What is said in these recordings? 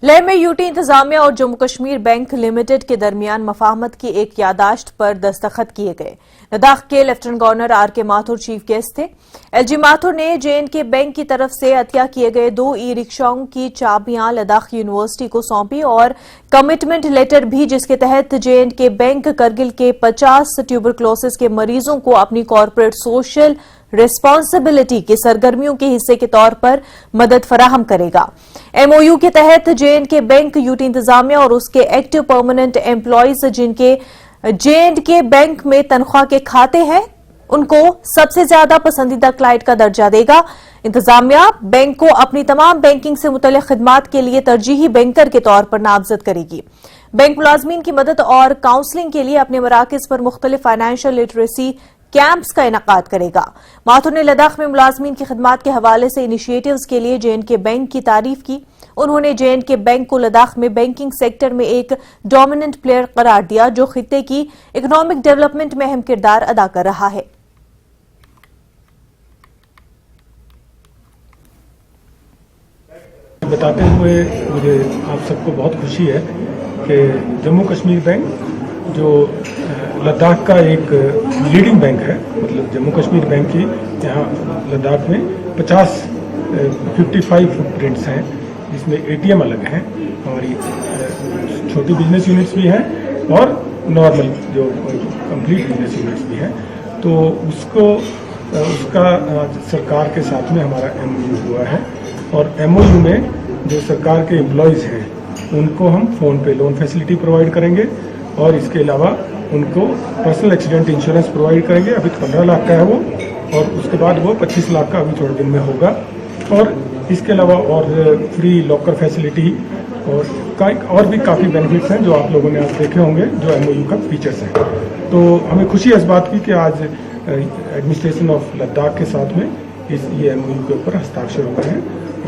लेह में यूटी इंतजामिया और जम्मू कश्मीर बैंक लिमिटेड के दरमियान मफाहमत की एक यादाश्त पर दस्तखत किए गए। लद्दाख के lieutenant governor R K. Mathur chief guest थे। एल.जी. माथुर ने जे.एंड.के बैंक की तरफ से अतिया किए गए 2 ई-रिक्शाओं की चाबियां लद्दाख यूनिवर्सिटी को सौंपी और कमिटमेंट लेटर भी, जिसके तहत जे.एंड.के बैंक करगिल के 50 ट्यूबरक्लोसिस के मरीजों को अपनी कॉर्पोरेट सोशल रिस्पांसिबिलिटी की सरगर्मियों के हिस्से के तौर पर मदद फराहम करेगा। एमओयू के तहत जे.एंड.के बैंक यूटी इंतजामिया और उसके एक्टिव परमानेंट एम्प्लॉयज जिनके जे.एंड.के बैंक में तनख्वाह के खाते हैं, उनको सबसे ज्यादा पसंदीदा क्लाइंट का दर्जा देगा। इंतजामिया बैंक को अपनी तमाम बैंकिंग से मुतल्लिक खिदमात के लिए तरजीही बैंकर के तौर पर नामजद करेगी। बैंक मुलाजमीन की मदद और काउंसलिंग के लिए अपने मराकज पर मुख्तलिफ फाइनेंशियल लिटरेसी कैंप्स का इनेकाद करेगा। माथुर ने लद्दाख में मुलाजमीन की खिदमात के हवाले से इनिशिएटिव्स के लिए जे.एंड.के बैंक की तारीफ की। उन्होंने जे.एंड.के बैंक को लद्दाख में बैंकिंग सेक्टर में एक डोमिनेंट प्लेयर करार दिया, जो खित्ते की इकोनॉमिक डेवलपमेंट में अहम किरदार अदा कर रहा है। बताते हुए मुझे आप सबको बहुत खुशी है कि जम्मू कश्मीर बैंक जो लद्दाख का एक लीडिंग बैंक है, मतलब जम्मू कश्मीर बैंक की यहाँ लद्दाख में 55 फुटप्रिंट्स हैं, जिसमें एटीएम अलग हैं, हमारी छोटी बिजनेस यूनिट्स भी हैं और नॉर्मल जो कंप्लीट बिजनेस यूनिट्स भी हैं। तो उसका सरकार के साथ में हमारा एमओयू हुआ है और एमओयू में जो सरकार के एम्प्लॉयज़ हैं उनको हम फ़ोन पे लोन फैसिलिटी प्रोवाइड करेंगे और इसके अलावा उनको पर्सनल एक्सीडेंट इंश्योरेंस प्रोवाइड करेंगे। अभी 15 लाख का है वो, और उसके बाद वो 25 लाख का अभी थोड़े दिन में होगा। और इसके अलावा और फ्री लॉकर फैसिलिटी और भी काफ़ी बेनिफिट्स हैं जो आप लोगों ने आज देखे होंगे, जो एमओयू का फीचर्स हैं। तो हमें खुशी है इस बात की कि आज एडमिनिस्ट्रेशन ऑफ लद्दाख के साथ में ये एमओयू के ऊपर हस्ताक्षर हो गए हैं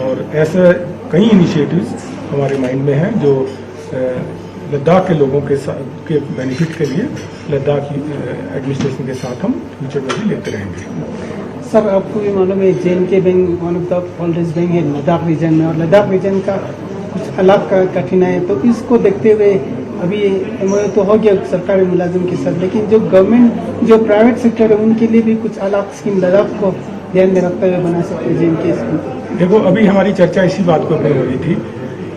और ऐसे कई इनिशिएटिव्स हमारे माइंड में हैं जो लद्दाख के लोगों के बेनिफिट के लिए लद्दाख एडमिनिस्ट्रेशन के साथ हम फ्यूचर में भी लेते रहेंगे। सर, आपको भी मालूम है J&K bank one of the oldest bank है लद्दाख रीजन में, और लद्दाख रीजन का कुछ अलग कठिनाई है। तो इसको देखते हुए अभी एमओयू तो हो गया सरकारी मुलाजिम के साथ, लेकिन जो गवर्नमेंट जो प्राइवेट सेक्टर है उनके लिए भी कुछ अलग स्कीम लद्दाख को ध्यान में रखते हुए बना सकते हैं जे.एंड.के स्कीम। देखो, अभी हमारी चर्चा इसी बात के ऊपर हो रही थी।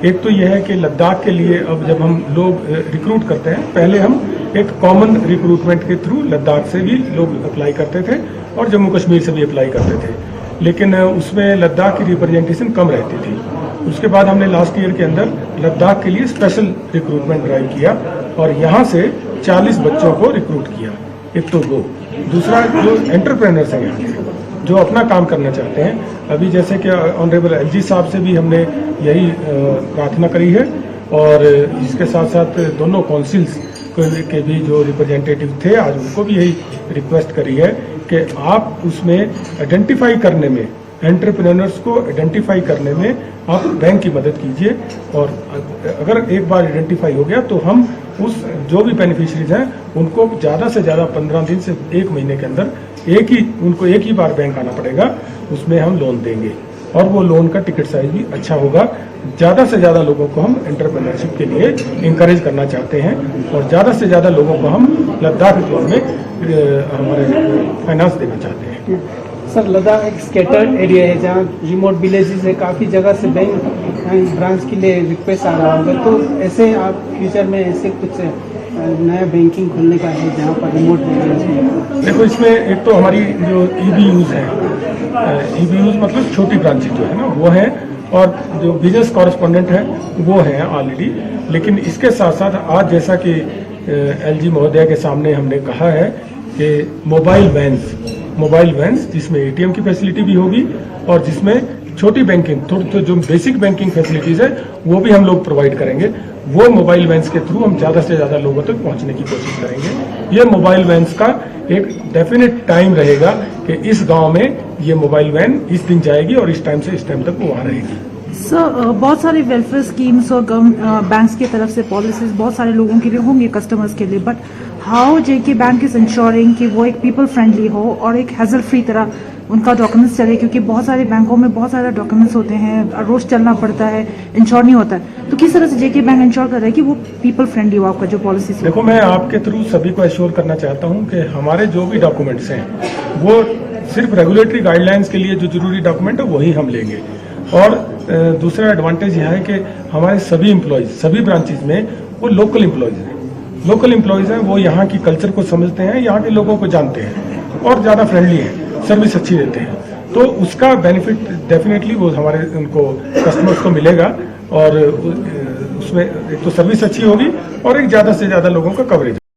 एक तो यह है कि लद्दाख के लिए अब जब हम लोग रिक्रूट करते हैं, पहले हम एक कॉमन रिक्रूटमेंट के थ्रू लद्दाख से भी लोग अप्लाई करते थे और जम्मू कश्मीर से भी अप्लाई करते थे, लेकिन उसमें लद्दाख की रिप्रेजेंटेशन कम रहती थी। उसके बाद हमने लास्ट ईयर के अंदर लद्दाख के लिए स्पेशल रिक्रूटमेंट ड्राइव किया और यहाँ से 40 बच्चों को रिक्रूट किया। एक तो वो, दूसरा जो एंटरप्रेन्योर्स हैं यहाँ के, जो अपना काम करना चाहते हैं, अभी जैसे कि ऑनरेबल एल.जी. साहब से भी हमने यही प्रार्थना करी है और इसके साथ साथ दोनों काउंसिल्स के भी जो रिप्रेजेंटेटिव थे, आज उनको भी यही रिक्वेस्ट करी है कि आप उसमें आइडेंटिफाई करने में, एंटरप्रेन्योर्स को आइडेंटिफाई करने में आप बैंक की मदद कीजिए। और अगर एक बार आइडेंटिफाई हो गया तो हम उस जो भी बेनिफिशरीज हैं उनको ज़्यादा से ज़्यादा 15 दिन से 1 महीने के अंदर उनको एक ही बार बैंक आना पड़ेगा, उसमें हम लोन देंगे और वो लोन का टिकट साइज भी अच्छा होगा। ज़्यादा से ज़्यादा लोगों को हम एंटरप्रेन्योरशिप के लिए इंकरेज करना चाहते हैं और ज़्यादा से ज़्यादा लोगों को हम लद्दाख जोन में हमारे फाइनेंस देना चाहते हैं। सर, लद्दाख एक स्कैटर्ड एरिया है जहाँ रिमोट विलेजेस है, काफ़ी जगह से बैंक ब्रांच के लिए रिक्वेस्ट आ रहा होगा, तो ऐसे आप फ्यूचर में ऐसे कुछ नया बैंकिंग खोलने का है जहाँ पर रिमोट विलेज है? देखो, इसमें एक तो हमारी जो ईबीयूज है, ईबीयूज मतलब छोटी ब्रांचेज जो है ना वो है, और जो बिजनेस कॉरेस्पॉन्डेंट है वो है ऑलरेडी। लेकिन इसके साथ साथ आज जैसा कि एल.जी. महोदय के सामने हमने कहा है कि मोबाइल वैन्स जिसमें एटीएम की फैसिलिटी भी होगी और जिसमें छोटी बैंकिंग, तो जो बेसिक बैंकिंग फैसिलिटीज़ है वो भी हम लोग प्रोवाइड करेंगे। वो मोबाइल वैन्स के थ्रू हम ज़्यादा से ज़्यादा लोगों तक पहुंचने की कोशिश करेंगे। ये मोबाइल वैन्स का एक डेफिनेट टाइम रहेगा कि इस गांव में ये मोबाइल वैन इस दिन जाएगी और इस टाइम से इस टाइम तक वो वहाँ रहेगी। सर, बहुत सारे वेलफेयर स्कीम्स और बैंक्स की तरफ से पॉलिसीज बहुत सारे लोगों के लिए होंगे, कस्टमर्स के लिए, but how JK bank is ensuring कि वो एक पीपल फ्रेंडली हो और एक हैजल फ्री तरह उनका डॉक्यूमेंट्स चले, क्योंकि बहुत सारे बैंकों में बहुत सारे डॉक्यूमेंट्स होते हैं, रोज चलना पड़ता है, इंश्योर नहीं होता है। तो किस तरह से जेके बैंक इंश्योर कर रहा है कि वो पीपल फ्रेंडली हो आपका जो पॉलिसी? देखो, मैं आपके थ्रू सभी को एश्योर करना चाहता हूं कि हमारे जो भी डॉक्यूमेंट्स हैं वो सिर्फ रेगुलेटरी गाइडलाइंस के लिए जो जरूरी डॉक्यूमेंट है वही हम लेंगे। और दूसरा एडवांटेज यह है कि हमारे सभी एम्प्लॉयज सभी ब्रांचेज में वो लोकल एम्प्लॉयज हैं। लोकल एम्प्लॉयज हैं, वो यहाँ की कल्चर को समझते हैं, यहाँ के लोगों को जानते हैं और ज़्यादा फ्रेंडली हैं, सर्विस अच्छी देते हैं। तो उसका बेनिफिट डेफिनेटली वो हमारे उनको कस्टमर्स को मिलेगा और उसमें एक तो सर्विस अच्छी होगी और एक ज़्यादा से ज़्यादा लोगों का कवरेज।